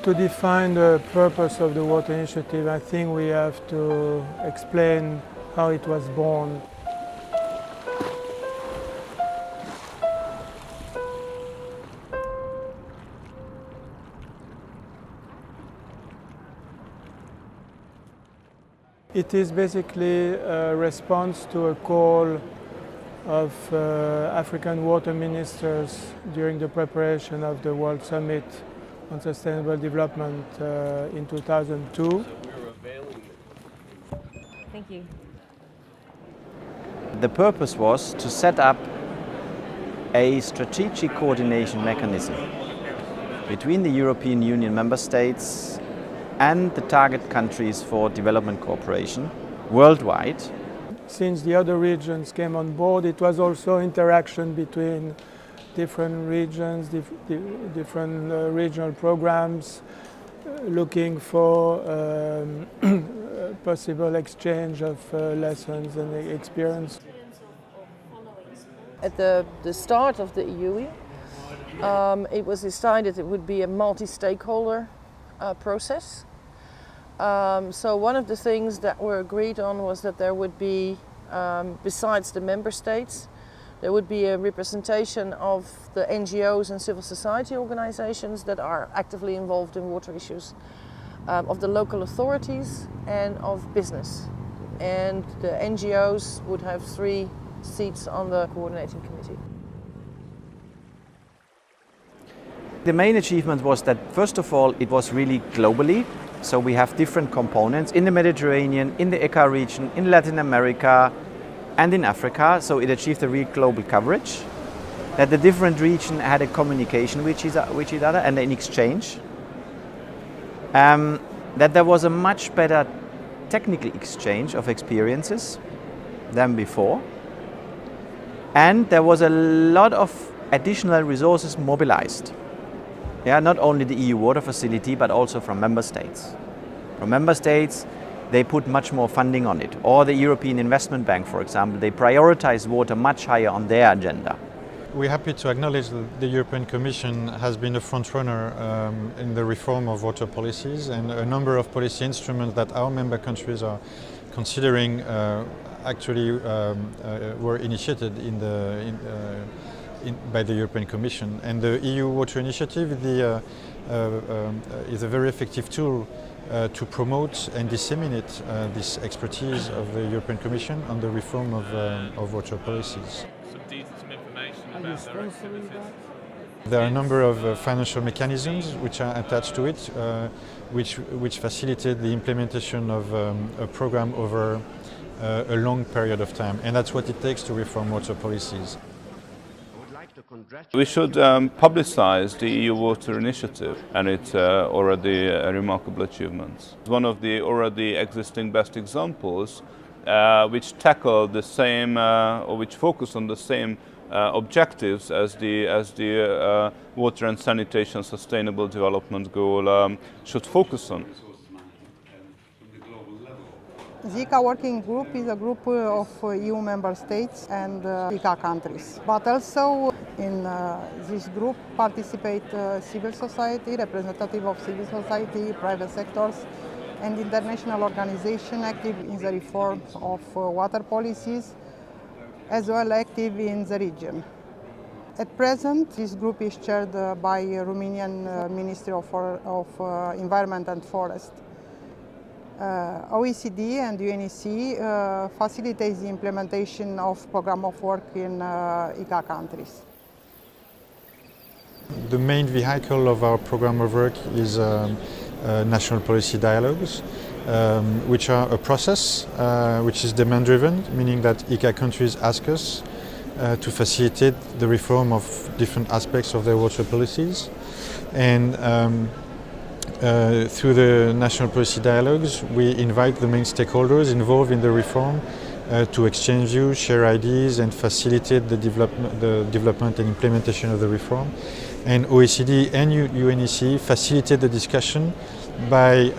To define the purpose of the water initiative, I think we have to explain how it was born. It is basically a response to a call of African water ministers during the preparation of the World Summit on Sustainable Development in 2002. Thank you. The purpose was to set up a strategic coordination mechanism between the European Union member states and the target countries for development cooperation worldwide. Since the other regions came on board, it was also interaction between different regions, different regional programs, looking for possible exchange of lessons and experience. At the start of the EUWI, it was decided it would be a multi-stakeholder process. So one of the things that were agreed on was that there would be, besides the member states, there would be a representation of the NGOs and civil society organizations that are actively involved in water issues, of the local authorities and of business. And the NGOs would have 3 seats on the coordinating committee. The main achievement was that, first of all, it was really globally. So we have different components in the Mediterranean, in the ECA region, in Latin America, and in Africa. So it achieved a real global coverage. That the different regions had a communication with each other and an exchange. That there was a much better technical exchange of experiences than before. And there was a lot of additional resources mobilized. Yeah, not only the EU Water Facility, but also from member states. From member states, they put much more funding on it. Or the European Investment Bank, for example, they prioritize water much higher on their agenda. We're happy to acknowledge that the European Commission has been a front-runner in the reform of water policies, and a number of policy instruments that our member countries are considering actually were initiated by the European Commission. And the EU Water Initiative is a very effective tool to promote and disseminate this expertise of the European Commission on the reform of water policies. Some information about their activities. There are a number of financial mechanisms which are attached to it, which facilitate the implementation of a program over a long period of time. And that's what it takes to reform water policies. We should publicize the EU Water Initiative and its already remarkable achievements. One of the already existing best examples which tackle the same or which focus on the same objectives as the Water and Sanitation Sustainable Development Goal should focus on. The ICA working group is a group of EU member states and ICA countries. But also in this group participate civil society, representative of civil society, private sectors, and international organizations active in the reform of water policies, as well active in the region. At present, this group is chaired by Romanian Ministry of Environment and Forest. OECD and UNEC facilitates the implementation of program of work in ICA countries. The main vehicle of our program of work is national policy dialogues, which are a process which is demand-driven, meaning that ICA countries ask us to facilitate the reform of different aspects of their water policies. And through the national policy dialogues, we invite the main stakeholders involved in the reform to exchange views, share ideas, and facilitate the development and implementation of the reform. And OECD and UNEC facilitate the discussion by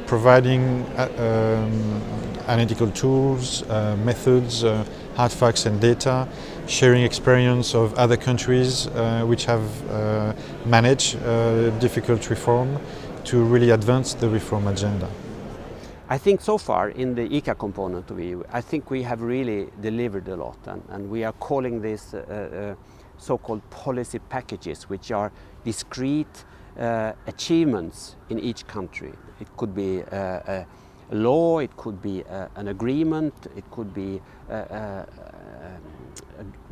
providing analytical tools, methods, hard facts and data, sharing experience of other countries which have managed difficult reform to really advance the reform agenda. I think so far in the ICA component of EU, I think we have really delivered a lot, and we are calling this so-called policy packages, which are discrete achievements in each country. It could be a law, it could be an agreement, it could be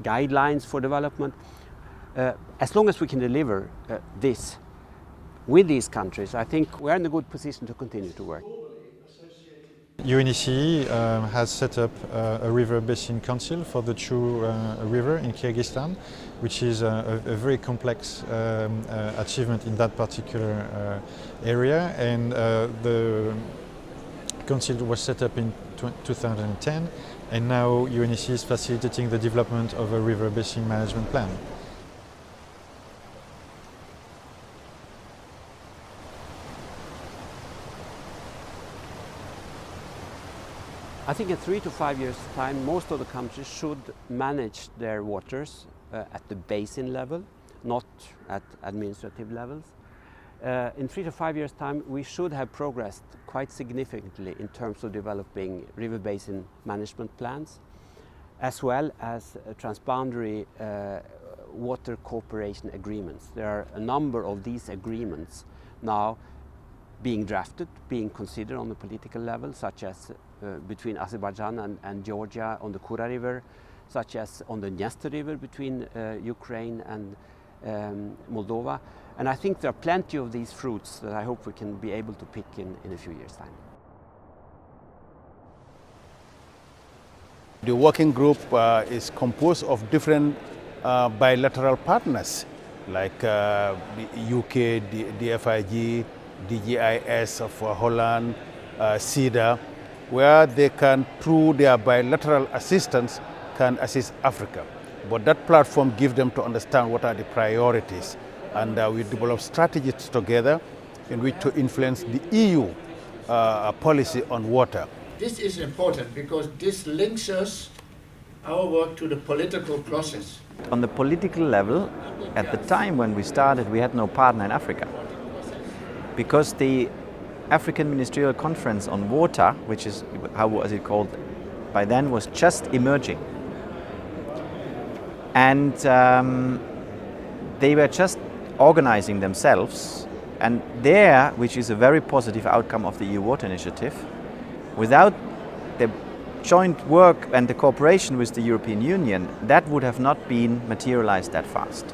guidelines for development. As long as we can deliver this with these countries, I think we're in a good position to continue to work. UNECE has set up a river basin council for the Chu river in Kyrgyzstan, which is a very complex achievement in that particular area, and the council was set up in 2010, and now UNECE is facilitating the development of a river basin management plan. I think in 3 to 5 years' time, most of the countries should manage their waters at the basin level, not at administrative levels. In 3 to 5 years' time, we should have progressed quite significantly in terms of developing river basin management plans, as well as transboundary water cooperation agreements. There are a number of these agreements now being drafted, being considered on the political level, such as between Azerbaijan and Georgia on the Kura River, such as on the Dniester River between Ukraine and Moldova. And I think there are plenty of these fruits that I hope we can be able to pick in a few years' time. The working group is composed of different bilateral partners like the UK, DFIG, DGIS of Holland, CEDA, where they can, through their bilateral assistance, can assist Africa. But that platform gives them to understand what are the priorities, and we develop strategies together in which to influence the EU policy on water. This is important because this links us, our work, to the political process. On the political level, at the time when we started, we had no partner in Africa, because the African Ministerial Conference on Water, which is, how was it called by then, was just emerging. And they were just organizing themselves, and there, which is a very positive outcome of the EU Water Initiative, without the joint work and the cooperation with the European Union, that would have not been materialized that fast.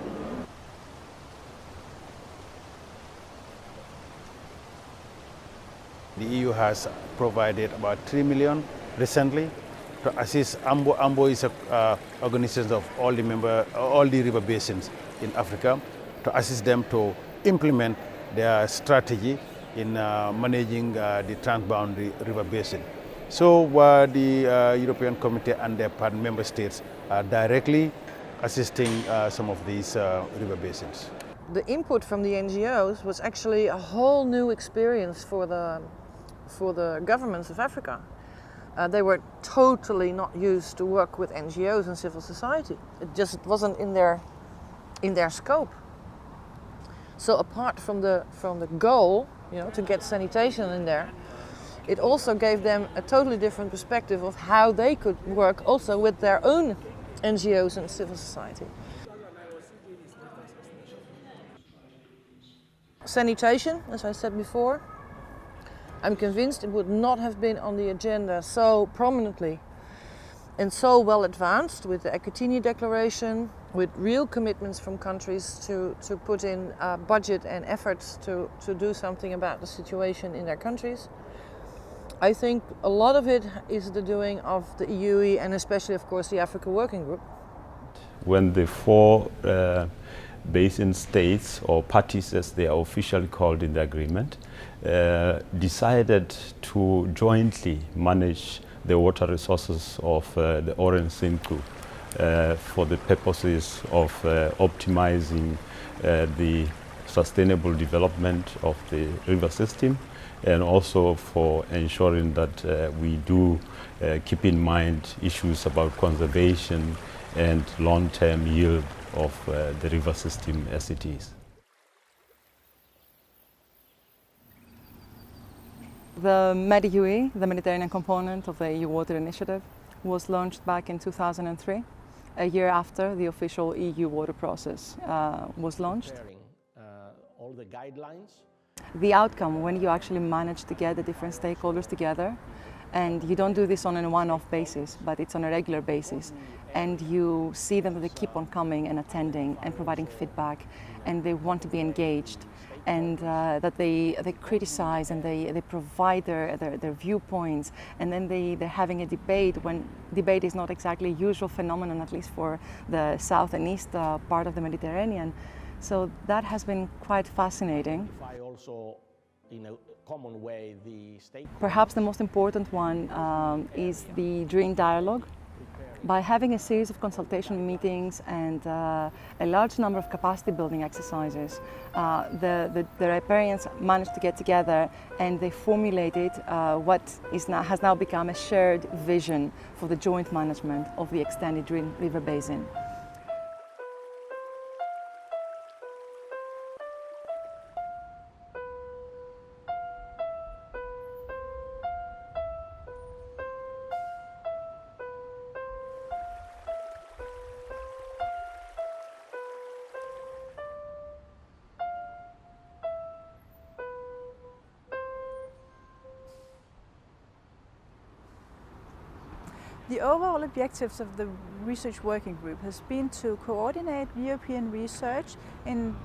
The EU has provided about 3 million recently to assist AMBO. AMBO is an organization of all the river basins in Africa, to assist them to implement their strategy in managing the transboundary river basin. So the European Committee and their partner member states are directly assisting some of these river basins. The input from the NGOs was actually a whole new experience for the governments of Africa. They were totally not used to work with NGOs and civil society. It just wasn't in their scope. So apart from the goal, to get sanitation in there, it also gave them a totally different perspective of how they could work also with their own NGOs and civil society. Sanitation, as I said before, I'm convinced it would not have been on the agenda so prominently and so well advanced with the Ecatini Declaration, with real commitments from countries to put in budget and efforts to do something about the situation in their countries. I think a lot of it is the doing of the EUWI and especially, of course, the Africa Working Group. When the 4 basin states, or parties as they are officially called in the agreement, decided to jointly manage the water resources of the Orange Sinku for the purposes of optimizing the sustainable development of the river system, and also for ensuring that we do keep in mind issues about conservation and long-term yield of the river system as it is. The EUWI, the Mediterranean component of the EU Water Initiative, was launched back in 2003, a year after the official EU water process was launched. All the guidelines. The outcome, when you actually manage to get the different stakeholders together, and you don't do this on a one-off basis, but it's on a regular basis, and you see them that they keep on coming and attending and providing feedback, and they want to be engaged, and that they criticize and they provide their viewpoints, and then they're having a debate when debate is not exactly a usual phenomenon, at least for the south and east part of the Mediterranean. So that has been quite fascinating. Also, in a common way, Perhaps the most important one is the Dream Dialogue. By having a series of consultation meetings and a large number of capacity building exercises, the riparians managed to get together and they formulated what has now become a shared vision for the joint management of the extended Dream River Basin. The overall objectives of the research working group has been to coordinate European research in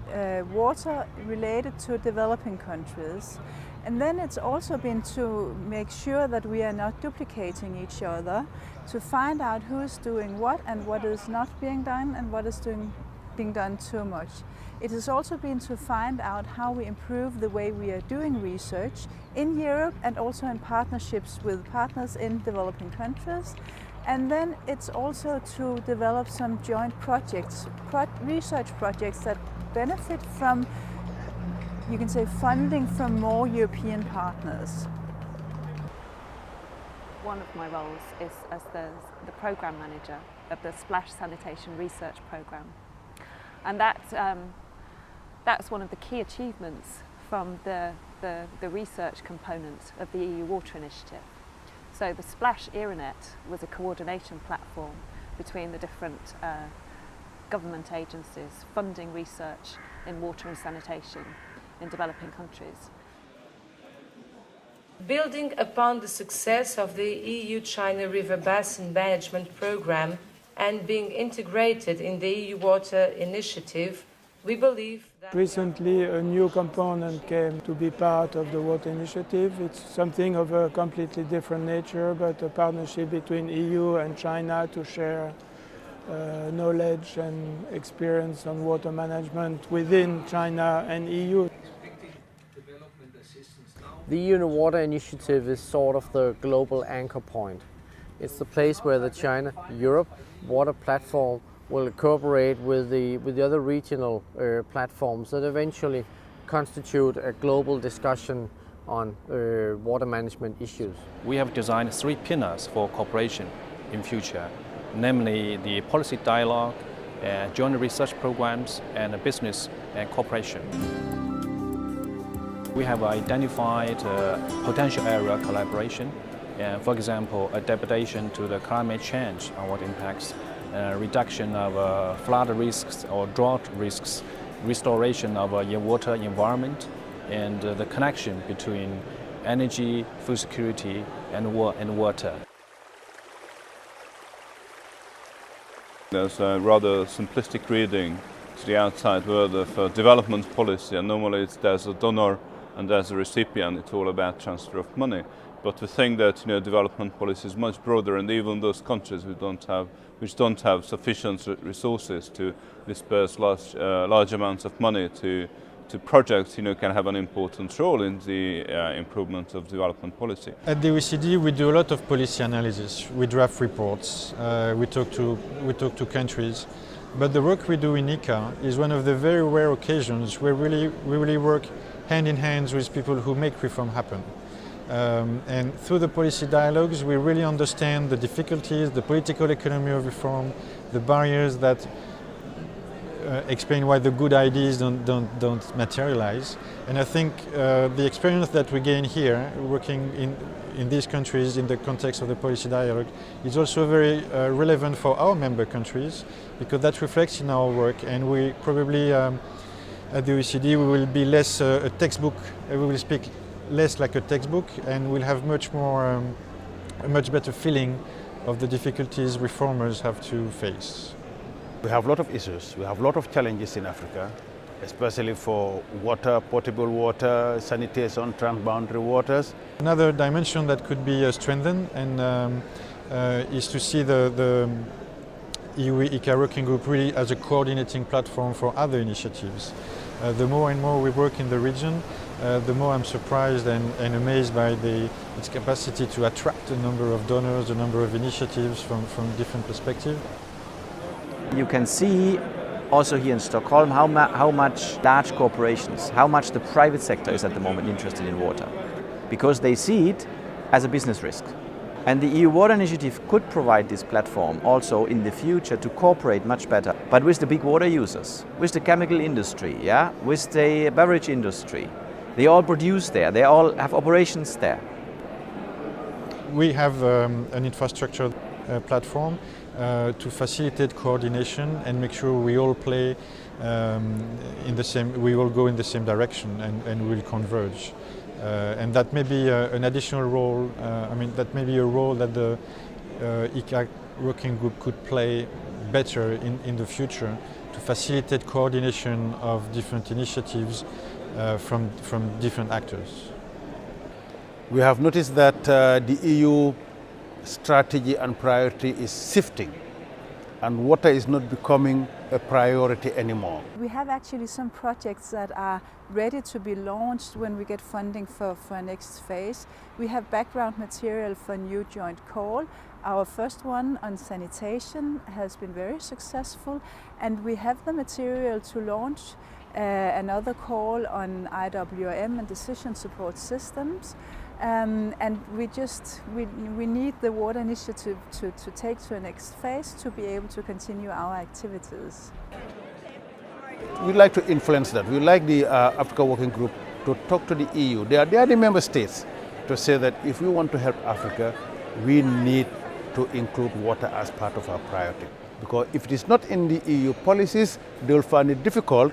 water related to developing countries. And then it's also been to make sure that we are not duplicating each other, to find out who is doing what and what is not being done and what is being done too much. It has also been to find out how we improve the way we are doing research in Europe and also in partnerships with partners in developing countries. And then it's also to develop some joint projects, research projects that benefit from, you can say, funding from more European partners. One of my roles is as the programme manager of the Splash Sanitation Research Programme. And that's one of the key achievements from the research component of the EU Water Initiative. So the Splash ERANET was a coordination platform between the different government agencies funding research in water and sanitation in developing countries. Building upon the success of the EU-China River Basin Management Programme and being integrated in the EU Water Initiative, we believe that... Recently a new component came to be part of the Water Initiative. It's something of a completely different nature, but a partnership between EU and China to share knowledge and experience on water management within China and EU. The EU Water Initiative is sort of the global anchor point. It's the place where the China-Europe water platform will cooperate with the other regional platforms that eventually constitute a global discussion on water management issues. We have designed 3 pillars for cooperation in future, namely the policy dialogue, joint research programs, and business cooperation. We have identified potential area collaboration, for example, adaptation to the climate change and what impacts, reduction of flood risks or drought risks, restoration of water environment, and the connection between energy, food security, and water. There's a rather simplistic reading to the outside world of development policy, and normally there's a donor and there's a recipient. It's all about transfer of money. But we think that development policy is much broader, and even those countries which don't have sufficient resources to disperse large amounts of money to projects, can have an important role in the improvement of development policy. At the OECD, we do a lot of policy analysis. We draft reports. We talk to countries, But the work we do in ICA is one of the very rare occasions where we really work hand in hand with people who make reform happen. And through the policy dialogues, we really understand the difficulties, the political economy of reform, the barriers that explain why the good ideas don't materialize. And I think the experience that we gain here, working in these countries in the context of the policy dialogue, is also very relevant for our member countries, because that reflects in our work. And we probably at the OECD we will be less a textbook. We will speak less like a textbook, and we'll have much more a much better feeling of the difficulties reformers have to face. We have a lot of issues, we have a lot of challenges in Africa, especially for water, potable water, sanitation, transboundary waters. Another dimension that could be strengthened and is to see the EUWI ICA working group really as a coordinating platform for other initiatives. The more and more we work in the region, the more I'm surprised and amazed by its capacity to attract a number of donors, a number of initiatives from different perspectives. You can see also here in Stockholm how much large corporations, how much the private sector is at the moment interested in water, because they see it as a business risk. And the EU Water Initiative could provide this platform also in the future to cooperate much better, but with the big water users, with the chemical industry, with the beverage industry. They all produce there, they all have operations there. We have an infrastructure platform to facilitate coordination and make sure we all play we all go in the same direction and we'll converge. And that may be an additional role, that may be a role that the ICA working group could play better in the future to facilitate coordination of different initiatives from different actors. We have noticed that the EU strategy and priority is shifting, and water is not becoming a priority anymore. We have actually some projects that are ready to be launched when we get funding for next phase. We have background material for new joint call. Our first one on sanitation has been very successful, and we have the material to launch another call on IWM and decision support systems. And we need the water initiative to take to the next phase to be able to continue our activities. We'd like to influence that. We'd like the Africa Working Group to talk to the EU. They are the member states to say that if we want to help Africa, we need to include water as part of our priority. Because if it is not in the EU policies, they will find it difficult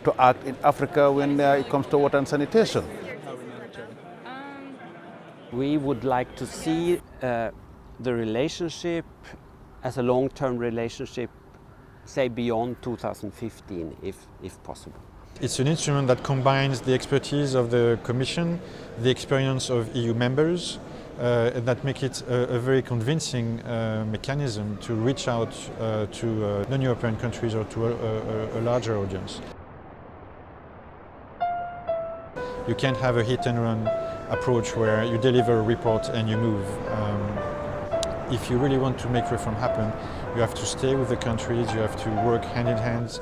to act in Africa when it comes to water and sanitation. We would like to see the relationship as a long-term relationship, say beyond 2015, if possible. It's an instrument that combines the expertise of the Commission, the experience of EU members, and that make it a very convincing mechanism to reach out to non-European countries or to a larger audience. You can't have a hit-and-run approach where you deliver a report and you move. If you really want to make reform happen, you have to stay with the countries, you have to work hand in hand,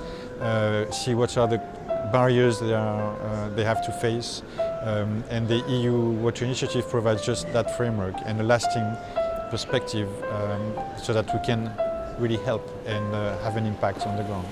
see what are the barriers they have to face, and the EU Water Initiative provides just that framework and a lasting perspective so that we can really help and have an impact on the ground.